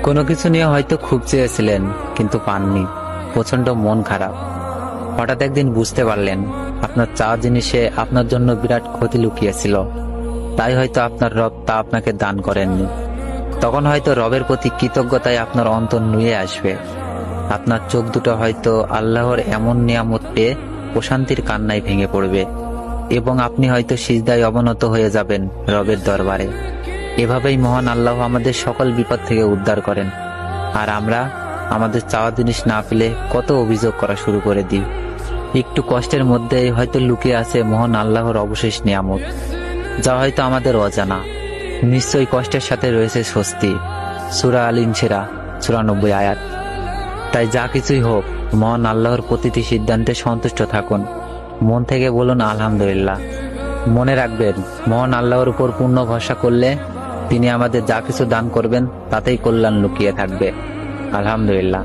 কোনো কিছু নিয়ে হয়তো খুব চেয়েছিলেন কিন্তু পাননি, প্রচন্ড মন খারাপ। হঠাৎ একদিন বুঝতে পারলেন আপনার চাওয়া জিনিসে আপনার জন্য বিরাট ক্ষতি লুকিয়েছিল, তাই হয়তো আপনার রব তা আপনাকে দান করেননি। তখন হয়তো রবের প্রতি কৃতজ্ঞতায় আপনার অন্তর নুয়ে আসবে। আপনার চোখ দুটো হয়তো আল্লাহর এমন নিয়ামত পেয়ে প্রশান্তির কান্নায় ভেঙে পড়বে এবং আপনি হয়তো সিজদায় অবনত হয়ে যাবেন রবের দরবারে। এভাবেই মহান আল্লাহ আমাদের সকল বিপদ থেকে উদ্ধার করেন, আর আমরা আমাদের চাওয়া জিনিস না পেলে কত অভিযোগ করা শুরু করে দিই। একটু কষ্টের মধ্যে হয়তো লুকিয়ে আছে মহান আল্লাহর অবশেষ নিয়ামত, যা হয়তো আমাদের অজানা। নিশ্চয়ই কষ্টের সাথে রয়েছে স্বস্তি। সূরা আল ইনশিরা ৯৪ আয়াত। তাই যা কিছুই হোক, মহান আল্লাহর প্রতিটি সিদ্ধান্তে সন্তুষ্ট থাকুন। মন থেকে বলুন আলহামদুলিল্লাহ। মনে রাখবেন, মহান আল্লাহর উপর পূর্ণ ভরসা করলে তিনি আমাদের যা কিছু দান করবেন তাতেই কল্যাণ লুকিয়ে থাকবে। আলহামদুলিল্লাহ।